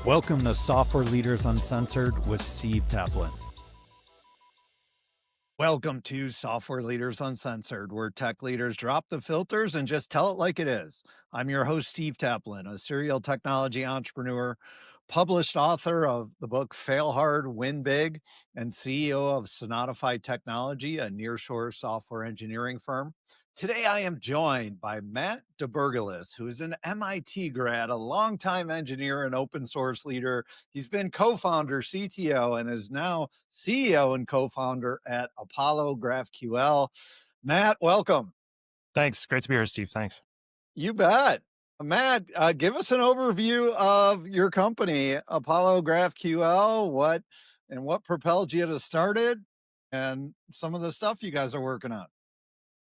Welcome to Software Leaders Uncensored with Steve Taplin. Welcome to Software Leaders Uncensored, where tech leaders drop the filters and just tell it like it is. I'm your host, Steve Taplin, a serial technology entrepreneur, published author of the book Fail Hard, Win Big, and CEO of Sonatify Technology, a nearshore software engineering firm. Today, I am joined by Matt DeBergalis, who is an MIT grad, a longtime engineer and open source leader. He's been co-founder, CTO, and is now CEO and co-founder at Apollo GraphQL. Matt, welcome. Thanks. Great to be here, Steve. Thanks. You bet. Matt, give us an overview of your company, Apollo GraphQL, what propelled you to start it, and some of the stuff you guys are working on.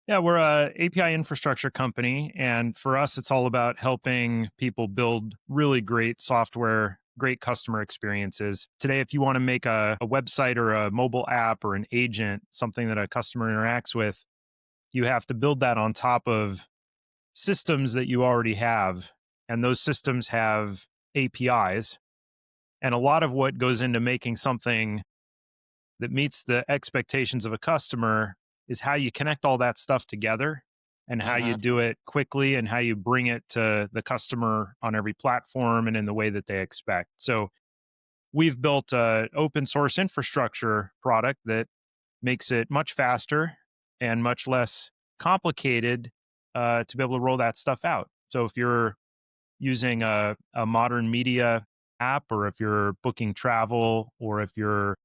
Yeah, we're a API infrastructure company, and for us, it's all about helping people build really great software, great customer experiences. Today, if you want to make a website or a mobile app or an agent, something that a customer interacts with, you have to build that on top of systems that you already have, and those systems have APIs. And a lot of what goes into making something that meets the expectations of a customer is how you connect all that stuff together and how you do it quickly and how you bring it to the customer on every platform and in the way that they expect. So we've built an open source infrastructure product that makes it much faster and much less complicated to be able to roll that stuff out. So if you're using a modern media app, or if you're booking travel, or if you're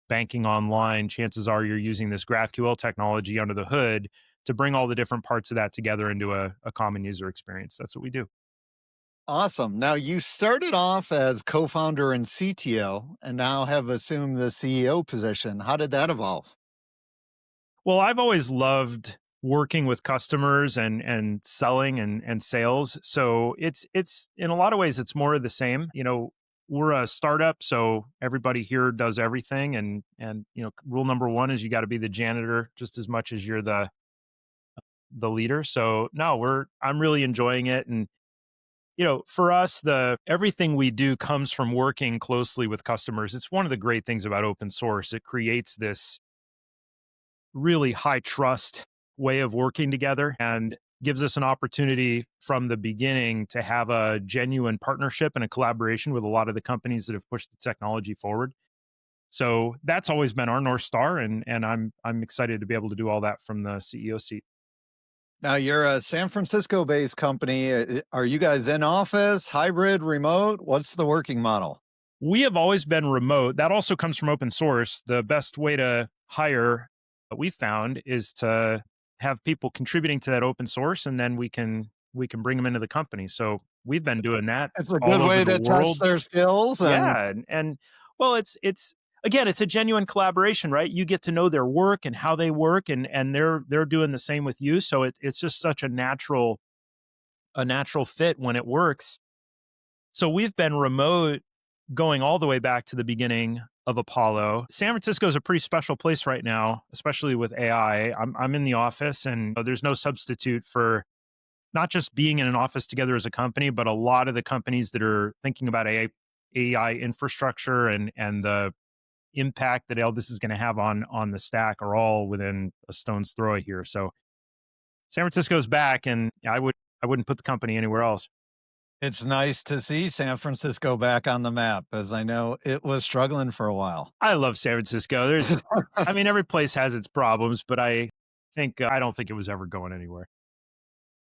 banking online, chances are you're using this GraphQL technology under the hood to bring all the different parts of that together into a common user experience. That's what we do. Awesome. Now, you started off as co-founder and CTO and now have assumed the CEO position. How did that evolve? Well, I've always loved working with customers and selling and sales. So it's in a lot of ways it's more of the same. We're a startup, so everybody here does everything. And rule number one is you got to be the janitor just as much as you're the leader. So no, I'm really enjoying it. And for us, everything we do comes from working closely with customers. It's one of the great things about open source. It creates this really high trust way of working together and gives us an opportunity from the beginning to have a genuine partnership and a collaboration with a lot of the companies that have pushed the technology forward. So that's always been our North Star, and I'm excited to be able to do all that from the CEO seat. Now, you're a San Francisco-based company. Are you guys in office, hybrid, remote? What's the working model? We have always been remote. That also comes from open source. The best way to hire, what we found, is to have people contributing to that open source, and then we can bring them into the company. So we've been doing that. It's a all good over way the to world. test their skills. Yeah, and well, it's again, it's a genuine collaboration, right? You get to know their work and how they work, and they're doing the same with you. So it's just such a natural fit when it works. So we've been remote going all the way back to the beginning of Apollo. San Francisco is a pretty special place right now, especially with AI. I'm in the office, and there's no substitute for not just being in an office together as a company, but a lot of the companies that are thinking about AI infrastructure and the impact that all this is going to have on the stack are all within a stone's throw here. So San Francisco's back, and I wouldn't put the company anywhere else. It's nice to see San Francisco back on the map, as I know it was struggling for a while. I love San Francisco. Every place has its problems, but I don't think it was ever going anywhere.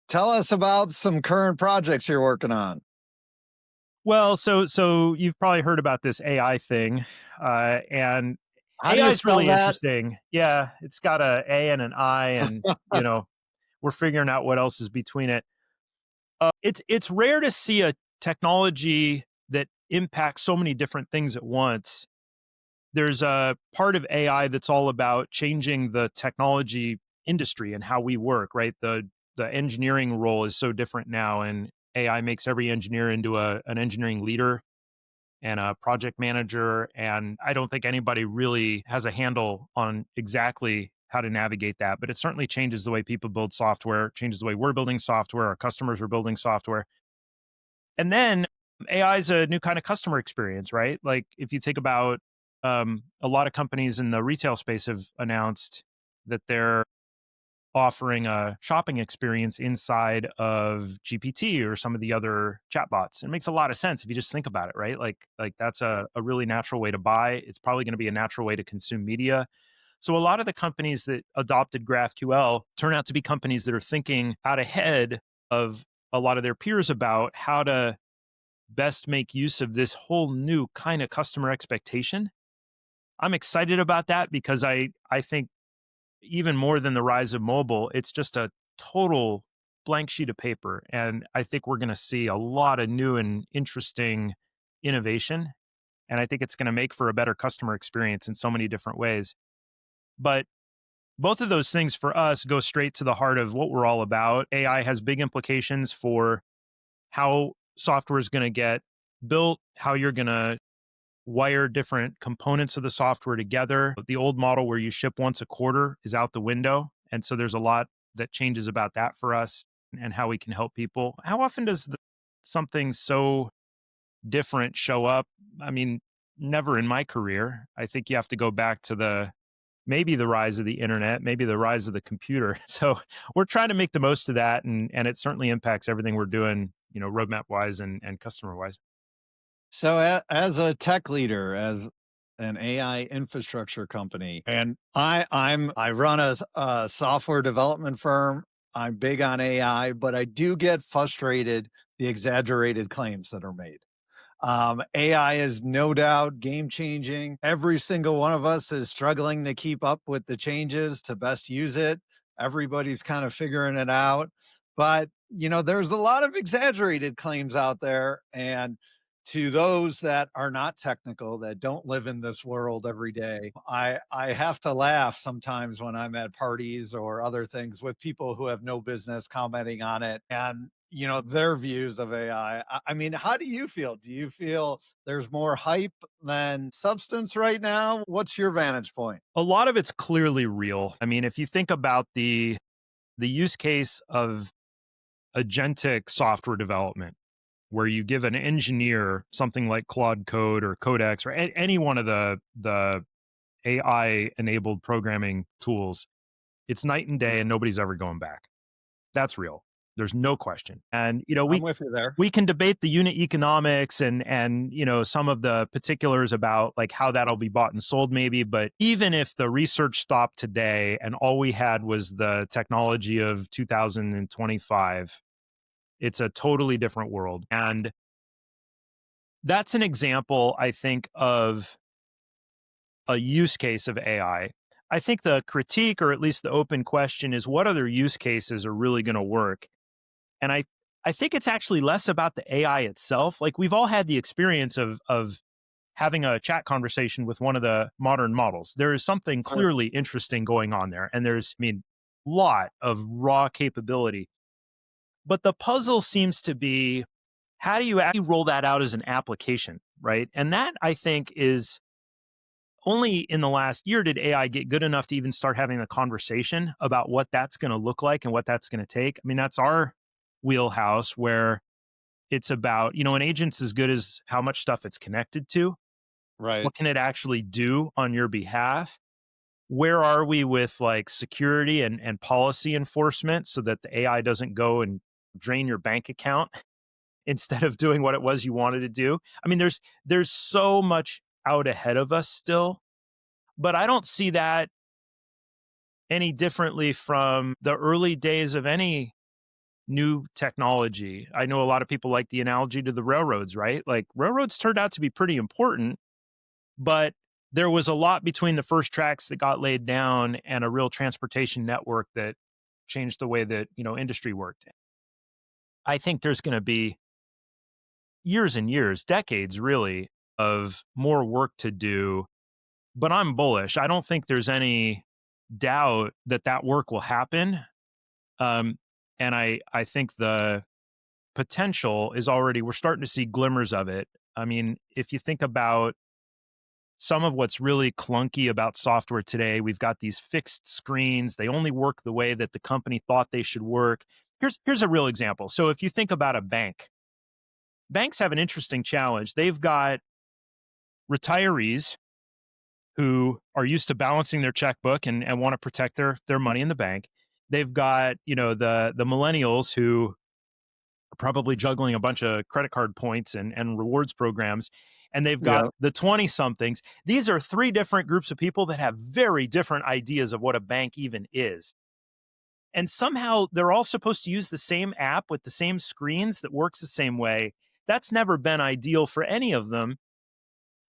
Tell us about some current projects you're working on. Well, so you've probably heard about this AI thing, and AI is really interesting. Yeah, it's got a A and an I, and we're figuring out what else is between it. It's rare to see a technology that impacts so many different things at once. There's a part of AI that's all about changing the technology industry and how we work, right? The engineering role is so different now, and AI makes every engineer into an engineering leader and a project manager. And I don't think anybody really has a handle on exactly how to navigate that, but it certainly changes the way people build software, changes the way we're building software, our customers are building software. And then AI is a new kind of customer experience, right? Like if you think about a lot of companies in the retail space have announced that they're offering a shopping experience inside of GPT or some of the other chatbots. It makes a lot of sense if you just think about it, right? Like that's a really natural way to buy. It's probably going to be a natural way to consume media. So a lot of the companies that adopted GraphQL turn out to be companies that are thinking out ahead of a lot of their peers about how to best make use of this whole new kind of customer expectation. I'm excited about that because I think even more than the rise of mobile, it's just a total blank sheet of paper. And I think we're going to see a lot of new and interesting innovation. And I think it's going to make for a better customer experience in so many different ways. But both of those things for us go straight to the heart of what we're all about. AI has big implications for how software is going to get built, how you're going to wire different components of the software together. The old model where you ship once a quarter is out the window. And so there's a lot that changes about that for us and how we can help people. How often does something so different show up? I mean, never in my career. I think you have to go back to maybe the rise of the internet, maybe the rise of the computer. So we're trying to make the most of that. And it certainly impacts everything we're doing, roadmap wise and customer wise. So, as a tech leader, as an AI infrastructure company, and I run a software development firm. I'm big on AI, but I do get frustrated the exaggerated claims that are made. AI is no doubt game changing. Every single one of us is struggling to keep up with the changes to best use it. Everybody's kind of figuring it out. But, there's a lot of exaggerated claims out there. And to those that are not technical, that don't live in this world every day, I have to laugh sometimes when I'm at parties or other things with people who have no business commenting on it. And their views of AI. I mean, how do you feel? Do you feel there's more hype than substance right now? What's your vantage point? A lot of it's clearly real. I mean, if you think about the use case of agentic software development, where you give an engineer something like Claude Code or Codex or any one of the AI enabled programming tools, it's night and day, and nobody's ever going back. That's real. There's no question. And I'm with you there. we can debate the unit economics and some of the particulars about like how that'll be bought and sold maybe, but even if the research stopped today and all we had was the technology of 2025, it's a totally different world. And that's an example, I think, of a use case of AI. I think the critique, or at least the open question, is what other use cases are really going to work. And I think it's actually less about the AI itself. Like we've all had the experience of having a chat conversation with one of the modern models. There is something Sure. clearly interesting going on there, and there's, I mean, lot of raw capability. But the puzzle seems to be, how do you actually roll that out as an application, right? And that I think is only in the last year did AI get good enough to even start having a conversation about what that's going to look like and what that's going to take. I mean, that's our wheelhouse where it's about, an agent's as good as how much stuff it's connected to. Right. What can it actually do on your behalf? Where are we with like security and policy enforcement so that the AI doesn't go and drain your bank account instead of doing what it was you wanted to do? I mean, there's so much out ahead of us still, but I don't see that any differently from the early days of any new technology. I know a lot of people like the analogy to the railroads, right? Like railroads turned out to be pretty important, but there was a lot between the first tracks that got laid down and a real transportation network that changed the way that, industry worked. I think there's going to be years and years, decades really, of more work to do, but I'm bullish. I don't think there's any doubt that that work will happen. Um, and I think the potential is already, we're starting to see glimmers of it. I mean, if you think about some of what's really clunky about software today, we've got these fixed screens. They only work the way that the company thought they should work. Here's a real example. So if you think about a bank, banks have an interesting challenge. They've got retirees who are used to balancing their checkbook and want to protect their money in the bank. They've got, the millennials who are probably juggling a bunch of credit card points and rewards programs. And they've got Yeah. the 20 somethings. These are three different groups of people that have very different ideas of what a bank even is. And somehow they're all supposed to use the same app with the same screens that works the same way. That's never been ideal for any of them.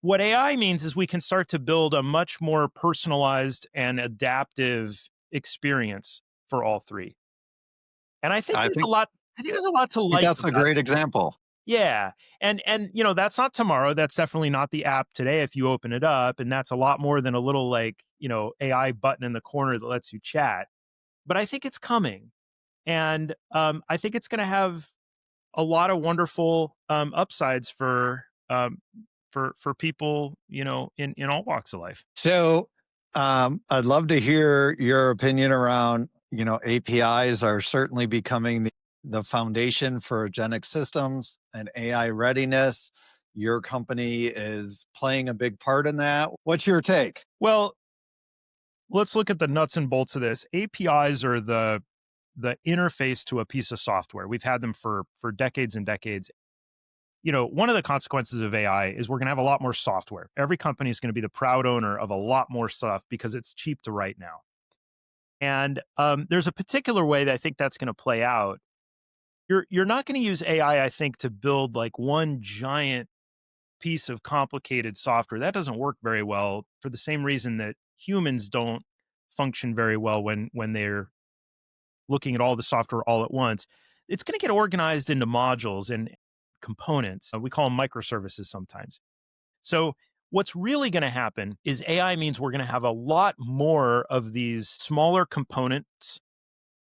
What AI means is we can start to build a much more personalized and adaptive experience for all three. And I think I there's a think lot to like that's a about great it. example. Yeah. And that's not tomorrow. That's definitely not the app today if you open it up, and that's a lot more than a little AI button in the corner that lets you chat. But I think it's coming. And I think it's going to have a lot of wonderful upsides for people, in all walks of life. So, I'd love to hear your opinion around, APIs are certainly becoming the foundation for agentic systems and AI readiness. Your company is playing a big part in that. What's your take? Well, let's look at the nuts and bolts of this. APIs are the interface to a piece of software. We've had them for decades and decades. One of the consequences of AI is we're going to have a lot more software. Every company is going to be the proud owner of a lot more stuff because it's cheap to write now. And there's a particular way that I think that's going to play out. You're not going to use AI, I think, to build like one giant piece of complicated software. That doesn't work very well for the same reason that humans don't function very well when they're looking at all the software all at once. It's going to get organized into modules and components. We call them microservices sometimes. So what's really going to happen is AI means we're going to have a lot more of these smaller components,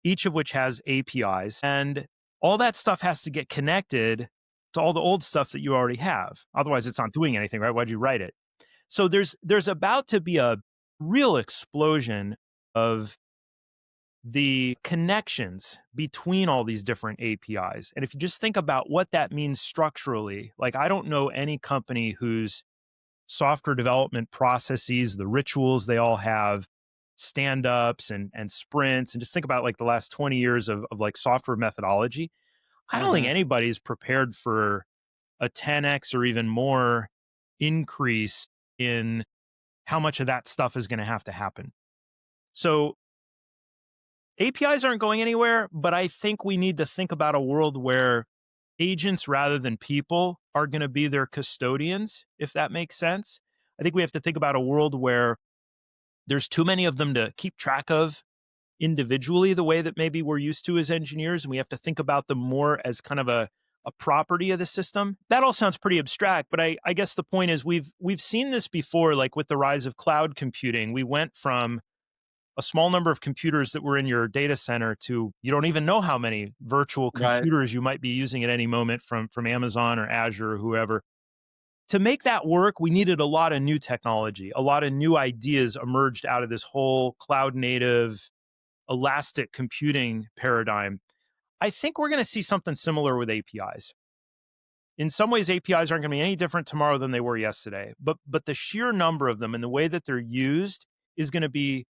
each of which has APIs, and all that stuff has to get connected to all the old stuff that you already have. Otherwise, it's not doing anything, right? Why'd you write it? So there's about to be a real explosion of the connections between all these different APIs. And if you just think about what that means structurally, like I don't know any company whose software development processes, the rituals they all have, stand-ups and sprints, and just think about like the last 20 years of like software methodology. I don't think Mhm. anybody's prepared for a 10x or even more increase in how much of that stuff is going to happen. So APIs aren't going anywhere, but I think we need to think about a world where agents rather than people are going to be their custodians, if that makes sense. I think we have to think about a world where there's too many of them to keep track of individually the way that maybe we're used to as engineers. And we have to think about them more as kind of a property of the system. That all sounds pretty abstract, but I guess the point is we've seen this before, like with the rise of cloud computing. We went from a small number of computers that were in your data center to you don't even know how many virtual Right. computers you might be using at any moment from Amazon or Azure or whoever. To make that work, we needed a lot of new technology. A lot of new ideas emerged out of this whole cloud native elastic computing paradigm. I think we're going to see something similar with APIs. In some ways, APIs aren't going to be any different tomorrow than they were yesterday, but the sheer number of them and the way that they're used is going to be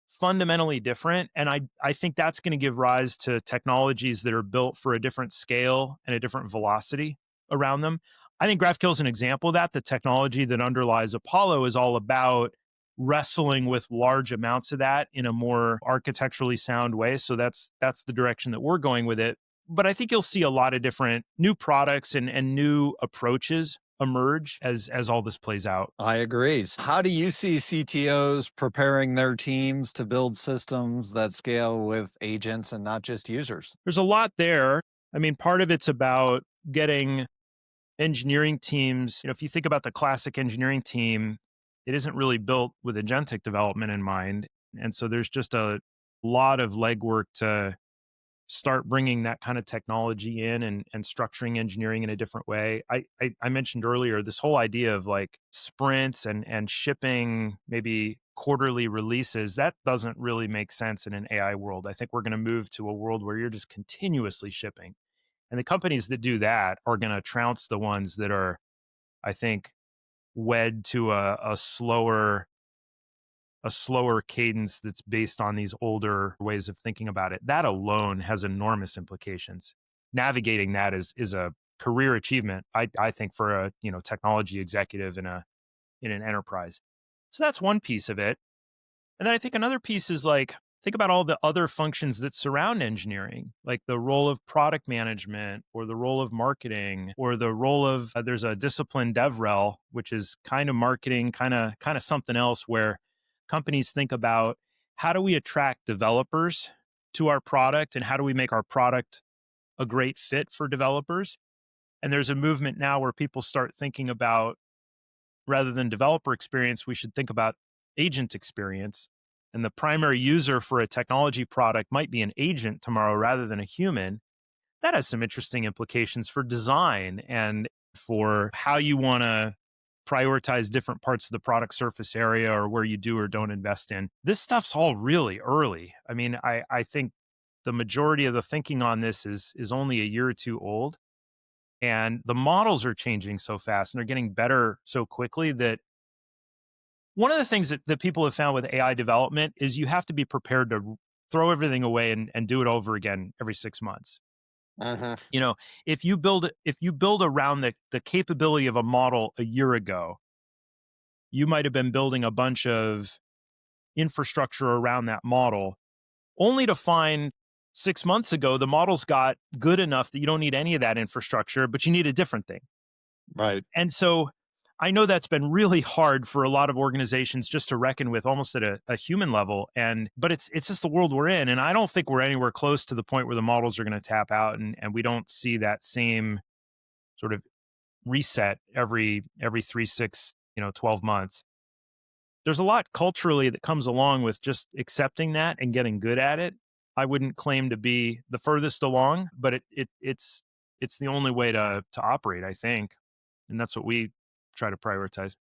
fundamentally different. And I think that's going to give rise to technologies that are built for a different scale and a different velocity around them. I think GraphQL is an example of that. The technology that underlies Apollo is all about wrestling with large amounts of that in a more architecturally sound way. So that's the direction that we're going with it. But I think you'll see a lot of different new products and new approaches emerge as all this plays out. I agree. How do you see CTOs preparing their teams to build systems that scale with agents and not just users? There's a lot there. I mean, part of it's about getting engineering teams. If you think about the classic engineering team, it isn't really built with agentic development in mind. And so there's just a lot of legwork to start bringing that kind of technology in and structuring engineering in a different way. I mentioned earlier this whole idea of like sprints and shipping maybe quarterly releases. That doesn't really make sense in an AI world. I think we're going to move to a world where you're just continuously shipping. And the companies that do that are going to trounce the ones that are, I think, wed to a slower cadence that's based on these older ways of thinking about it. That alone has enormous implications. Navigating that is a career achievement, I think, for a technology executive in an enterprise. So that's one piece of it. And then I think another piece is like, think about all the other functions that surround engineering, like the role of product management or the role of marketing or the role of there's a discipline DevRel, which is kind of marketing, kind of something else, where companies think about how do we attract developers to our product and how do we make our product a great fit for developers. And there's a movement now where people start thinking about, rather than developer experience, we should think about agent experience. And the primary user for a technology product might be an agent tomorrow rather than a human. That has some interesting implications for design and for how you want to prioritize different parts of the product surface area or where you do or don't invest in. This stuff's all really early. I mean, I think the majority of the thinking on this is only a year or two old. And the models are changing so fast and they're getting better so quickly that one of the things that people have found with AI development is you have to be prepared to throw everything away and do it over again every 6 months. Uh-huh. You know, if you build around the capability of a model a year ago, you might have been building a bunch of infrastructure around that model, only to find 6 months ago the model's got good enough that you don't need any of that infrastructure, but you need a different thing. Right. And so I know that's been really hard for a lot of organizations just to reckon with almost at a human level. But it's just the world we're in. And I don't think we're anywhere close to the point where the models are going to tap out and we don't see that same sort of reset every 3, 6, 12 months. There's a lot culturally that comes along with just accepting that and getting good at it. I wouldn't claim to be the furthest along, but it's the only way to operate, I think. And that's what we try to prioritize.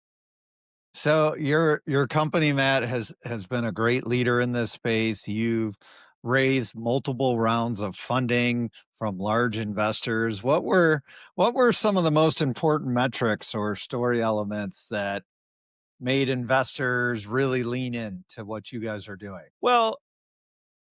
So your company, Matt, has been a great leader in this space. You've raised multiple rounds of funding from large investors. What were some of the most important metrics or story elements that made investors really lean into what you guys are doing? Well,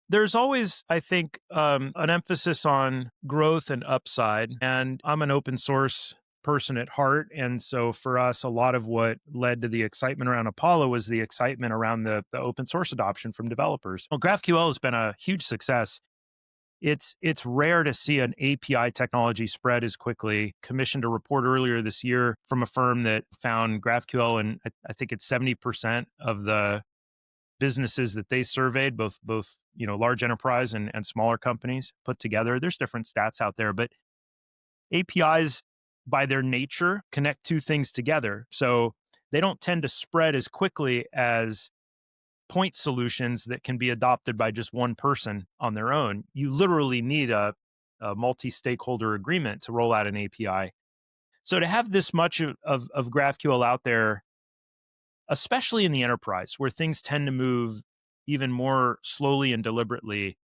there's always, I think, an emphasis on growth and upside. And I'm an open source person at heart. And so for us, a lot of what led to the excitement around Apollo was the excitement around the open source adoption from developers. Well, GraphQL has been a huge success. It's rare to see an API technology spread as quickly. Commissioned a report earlier this year from a firm that found GraphQL, and I think it's 70% of the businesses that they surveyed, both large enterprise and smaller companies put together. There's different stats out there, but APIs by their nature connect two things together. So they don't tend to spread as quickly as point solutions that can be adopted by just one person on their own. You literally need a multi-stakeholder agreement to roll out an API. So to have this much of GraphQL out there, especially in the enterprise where things tend to move even more slowly and deliberately,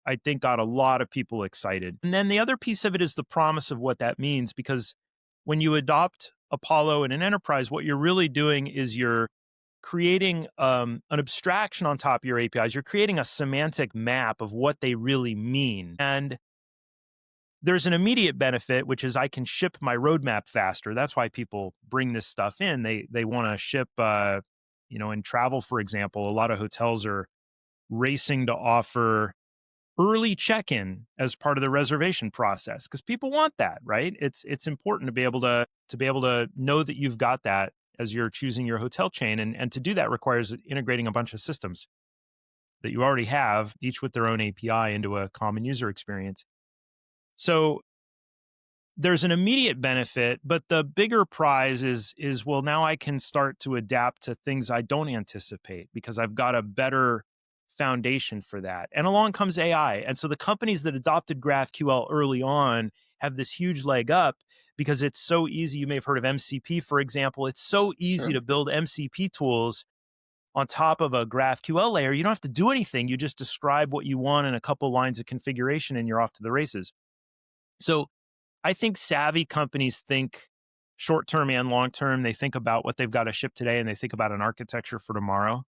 I think got a lot of people excited. And then the other piece of it is the promise of what that means, because when you adopt Apollo in an enterprise, what you're really doing is you're creating an abstraction on top of your APIs. You're creating a semantic map of what they really mean. And there's an immediate benefit, which is I can ship my roadmap faster. That's why people bring this stuff in. They want to ship, in travel, for example, a lot of hotels are racing to offer early check-in as part of the reservation process because people want that, right? It's important to be able to know that you've got that as you're choosing your hotel chain, and to do that requires integrating a bunch of systems that you already have, each with their own API, into a common user experience. So there's an immediate benefit, but the bigger prize is well, now I can start to adapt to things I don't anticipate because I've got a better foundation for that. And along comes AI. And so the companies that adopted GraphQL early on have this huge leg up because it's so easy. You may have heard of MCP, for example. It's so easy Sure. to build MCP tools on top of a GraphQL layer. You don't have to do anything. You just describe what you want in a couple lines of configuration and you're off to the races. So I think savvy companies think short term and long term. They think about what they've got to ship today and they think about an architecture for tomorrow.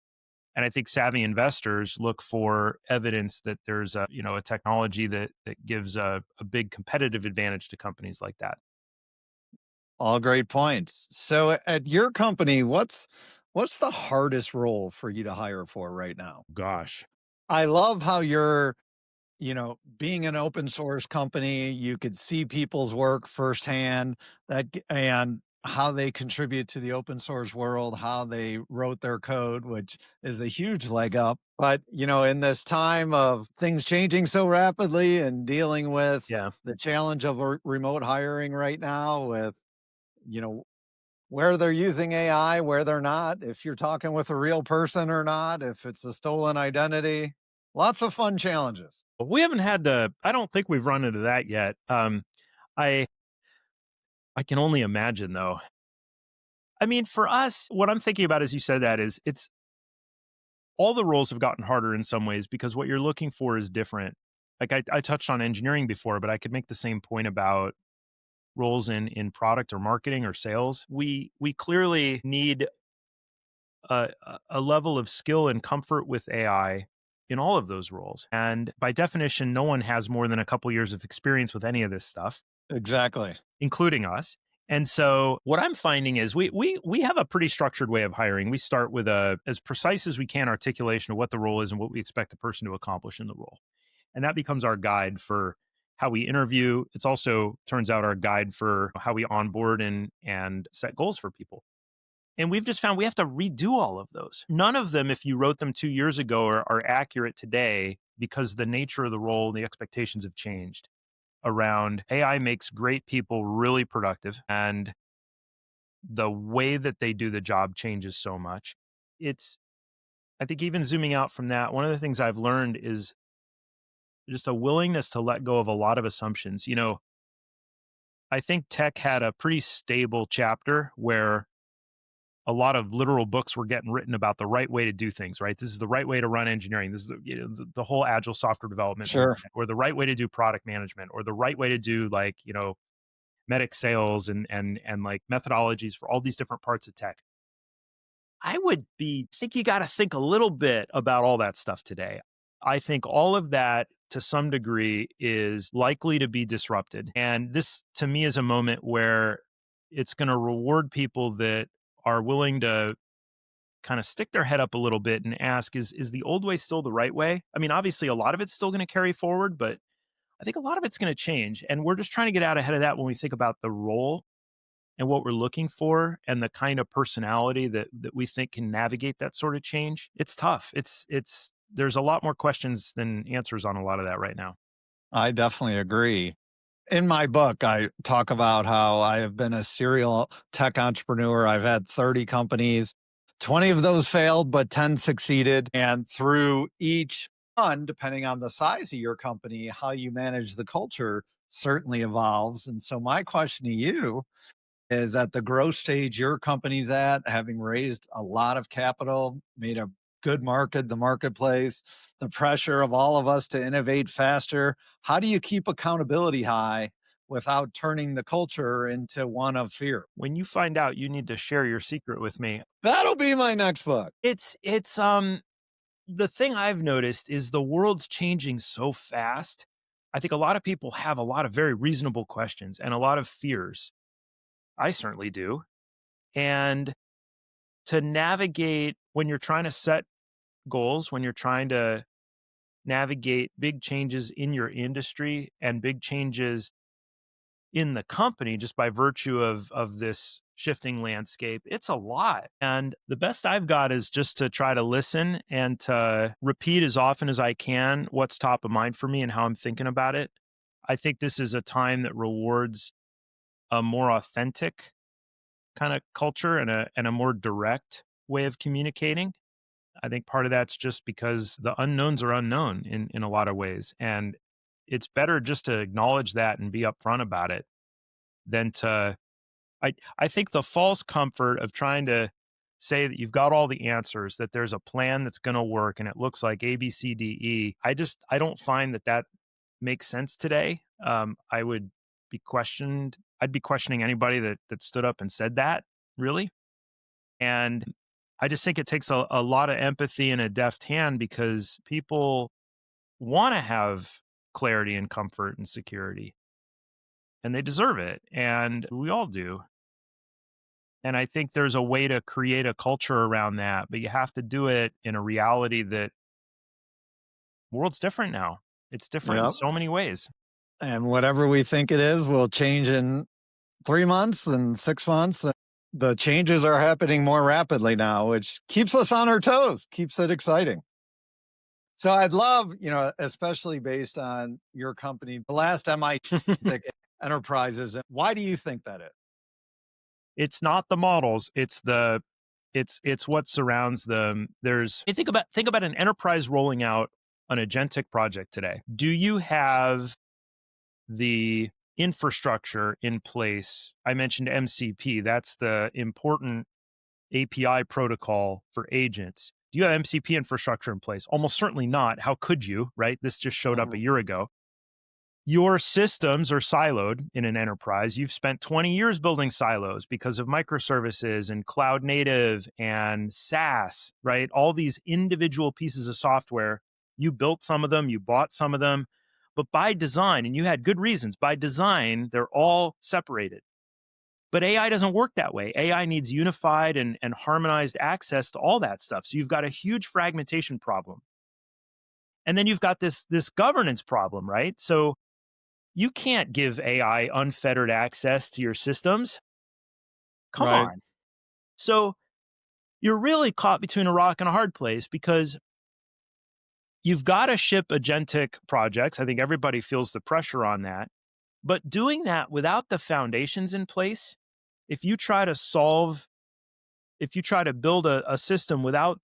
And I think savvy investors look for evidence that there's a technology that gives a big competitive advantage to companies like that. All great points. So at your company, what's the hardest role for you to hire for right now? Gosh. I love how you're, being an open source company, you could see people's work firsthand and how they contribute to the open source world, how they wrote their code, which is a huge leg up. But, in this time of things changing so rapidly and dealing with Yeah. the challenge of remote hiring right now with, you know, where they're using AI, where they're not, if you're talking with a real person or not, if it's a stolen identity. Lots of fun challenges. We haven't had to, I don't think we've run into that yet. I I can only imagine though. I mean, for us, what I'm thinking about as you said that is it's all the roles have gotten harder in some ways because what you're looking for is different. Like I touched on engineering before, but I could make the same point about roles in product or marketing or sales. We clearly need a level of skill and comfort with AI in all of those roles. And by definition, no one has more than a couple years of experience with any of this stuff, Exactly. including us. And so what I'm finding is we have a pretty structured way of hiring. We start with a as precise as we can articulation of what the role is and what we expect the person to accomplish in the role. And that becomes our guide for how we interview. It's also turns out our guide for how we onboard and set goals for people. And we've just found we have to redo all of those. None of them, if you wrote them 2 years ago, are accurate today because the nature of the role, the expectations have changed around AI makes great people really productive. And the way that they do the job changes so much. It's, I think, even zooming out from that, one of the things I've learned is just a willingness to let go of a lot of assumptions. I think tech had a pretty stable chapter where a lot of literal books were getting written about the right way to do things, right? This is the right way to run engineering. This is the whole agile software development Sure. movement, or the right way to do product management, or the right way to do like, medic sales and like methodologies for all these different parts of tech. I would be think you got to think a little bit about all that stuff today. I think all of that to some degree is likely to be disrupted. And this to me is a moment where it's going to reward people that are willing to kind of stick their head up a little bit and ask, is the old way still the right way? I mean, obviously a lot of it's still going to carry forward, but I think a lot of it's going to change. And we're just trying to get out ahead of that when we think about the role and what we're looking for and the kind of personality that we think can navigate that sort of change. It's tough. It's there's a lot more questions than answers on a lot of that right now. I definitely agree. In my book, I talk about how I have been a serial tech entrepreneur. I've had 30 companies. 20 of those failed, but 10 succeeded. And through each one, depending on the size of your company, how you manage the culture certainly evolves. And so, my question to you is at the growth stage your company's at, having raised a lot of capital, made a good market, the marketplace, the pressure of all of us to innovate faster. How do you keep accountability high without turning the culture into one of fear? When you find out, you need to share your secret with me. That'll be my next book. It's the thing I've noticed is the world's changing so fast. I think a lot of people have a lot of very reasonable questions and a lot of fears. I certainly do. And to navigate when you're trying to set goals, when you're trying to navigate big changes in your industry and big changes in the company just by virtue of this shifting landscape, it's a lot. And the best I've got is just to try to listen and to repeat as often as I can what's top of mind for me and how I'm thinking about it. I think this is a time that rewards a more authentic kind of culture and a more direct way of communicating. I think part of that's just because the unknowns are unknown in a lot of ways. And it's better just to acknowledge that and be upfront about it than to I think the false comfort of trying to say that you've got all the answers, that there's a plan that's going to work and it looks like A, B, C, D, E. I don't find that makes sense today. I would be questioned. I'd be questioning anybody that stood up and said that, really. And I just think it takes a lot of empathy and a deft hand because people want to have clarity and comfort and security, and they deserve it. And we all do. And I think there's a way to create a culture around that, but you have to do it in a reality that the world's different now. It's different in Yeah. so many ways. And whatever we think it is will change in 3 months and 6 months. The changes are happening more rapidly now, which keeps us on our toes, keeps it exciting. So I'd love, especially based on your company, the last MIT enterprises. Why do you think that is? It's not the models, it's what surrounds them. Think about an enterprise rolling out an agentic project today. Do you have the infrastructure in place? I mentioned MCP. That's the important API protocol for agents. Do you have MCP infrastructure in place? Almost certainly not. How could you, right? This just showed up a Mhm. year ago. Your systems are siloed in an enterprise. You've spent 20 years building silos because of microservices and cloud native and SaaS, right? All these individual pieces of software. You built some of them, you bought some of them, but by design, and you had good reasons, by design, they're all separated. But AI doesn't work that way. AI needs unified and harmonized access to all that stuff. So you've got a huge fragmentation problem. And then you've got this governance problem, right? So you can't give AI unfettered access to your systems. Come Right. on. So you're really caught between a rock and a hard place because you've got to ship agentic projects. I think everybody feels the pressure on that. But doing that without the foundations in place, if you try to solve, if you try to build a system without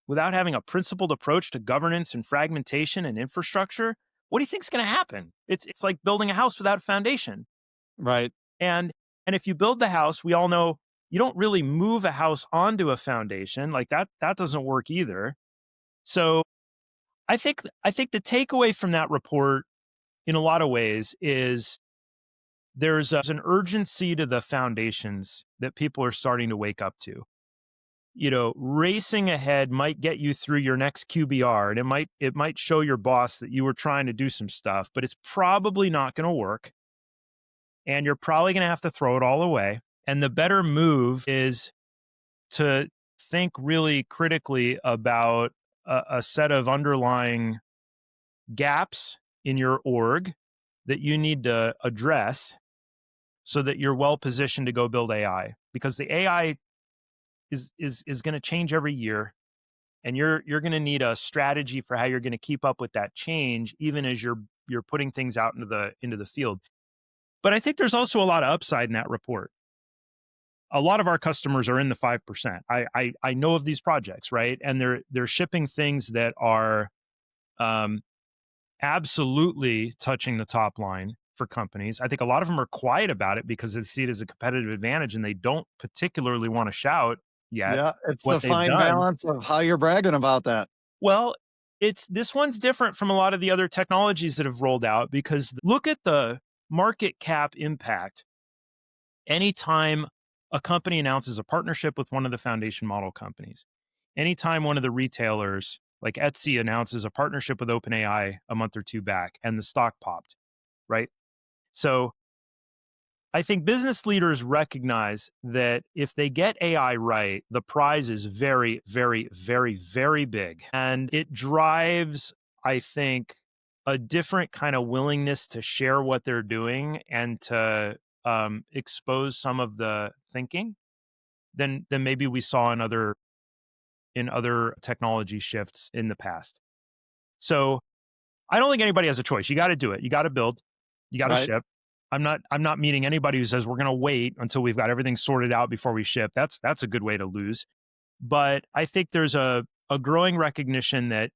having a principled approach to governance and fragmentation and infrastructure, what do you think is going to happen? It's like building a house without a foundation. Right. And if you build the house, we all know you don't really move a house onto a foundation. Like that doesn't work either. So I think the takeaway from that report in a lot of ways is there's an urgency to the foundations that people are starting to wake up to. Racing ahead might get you through your next QBR, and it might show your boss that you were trying to do some stuff, but it's probably not going to work, and you're probably going to have to throw it all away. And the better move is to think really critically about a set of underlying gaps in your org that you need to address so that you're well positioned to go build AI, because the AI is going to change every year, and you're going to need a strategy for how you're going to keep up with that change, even as you're putting things out into the field. But I think there's also a lot of upside in that report. A lot of our customers are in the 5%. I know of these projects, right? And they're shipping things that are um, absolutely touching the top line for companies. I think a lot of them are quiet about it because they see it as a competitive advantage and they don't particularly want to shout yet Yeah. It's what the they've fine done. balance of how you're bragging about that. Well, it's this one's different from a lot of the other technologies that have rolled out because look at the market cap impact anytime a company announces a partnership with one of the foundation model companies. Anytime one of the retailers like Etsy announces a partnership with OpenAI a month or two back and the stock popped, right? So I think business leaders recognize that if they get AI right, the prize is very, very, very, very big. And it drives, I think, a different kind of willingness to share what they're doing and to expose some of the thinking than maybe we saw in other technology shifts in the past. So I don't think anybody has a choice. You got to do it. You got to build. You got to Right. ship. I'm not meeting anybody who says we're going to wait until we've got everything sorted out before we ship. That's a good way to lose. But I think there's a growing recognition that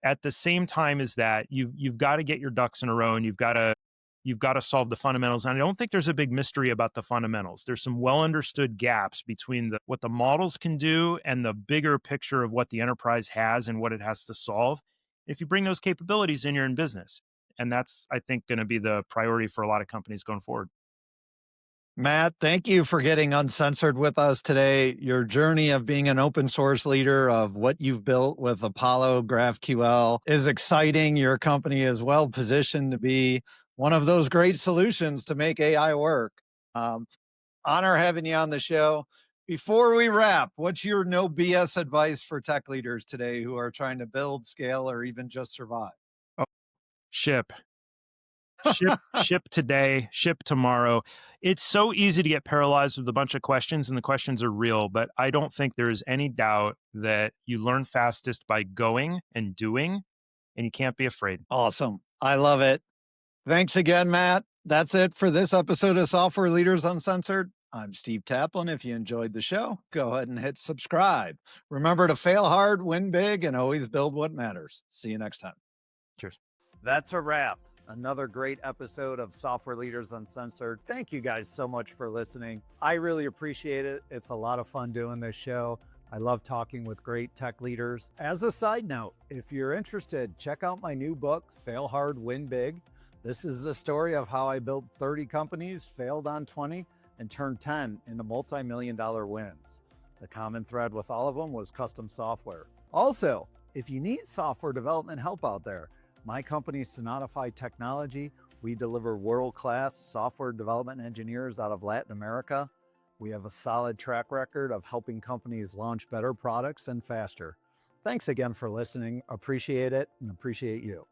at the same time as that, you've got to get your ducks in a row and you've got to solve the fundamentals. And I don't think there's a big mystery about the fundamentals. There's some well understood gaps between what the models can do and the bigger picture of what the enterprise has and what it has to solve. If you bring those capabilities in, you're in business. And that's, I think, going to be the priority for a lot of companies going forward. Matt, thank you for getting uncensored with us today. Your journey of being an open source leader of what you've built with Apollo GraphQL is exciting. Your company is well positioned to be one of those great solutions to make AI work. Um, Honor having you on the show. Before we wrap, what's your no BS advice for tech leaders today who are trying to build, scale, or even just survive? Oh, ship. Ship today, ship tomorrow. It's so easy to get paralyzed with a bunch of questions, and the questions are real, but I don't think there is any doubt that you learn fastest by going and doing, and you can't be afraid. Awesome. I love it. Thanks again, Matt. That's it for this episode of Software Leaders Uncensored. I'm Steve Taplin. If you enjoyed the show, go ahead and hit subscribe. Remember to fail hard, win big, and always build what matters. See you next time. Cheers. That's a wrap. Another great episode of Software Leaders Uncensored. Thank you guys so much for listening. I really appreciate it. It's a lot of fun doing this show. I love talking with great tech leaders. As a side note, if you're interested, check out my new book, Fail Hard, Win Big. This is the story of how I built 30 companies, failed on 20, and turned 10 into multi-million-dollar wins. The common thread with all of them was custom software. Also, if you need software development help out there, my company, Sonatify Technology, we deliver world-class software development engineers out of Latin America. We have a solid track record of helping companies launch better products and faster. Thanks again for listening. Appreciate it and appreciate you.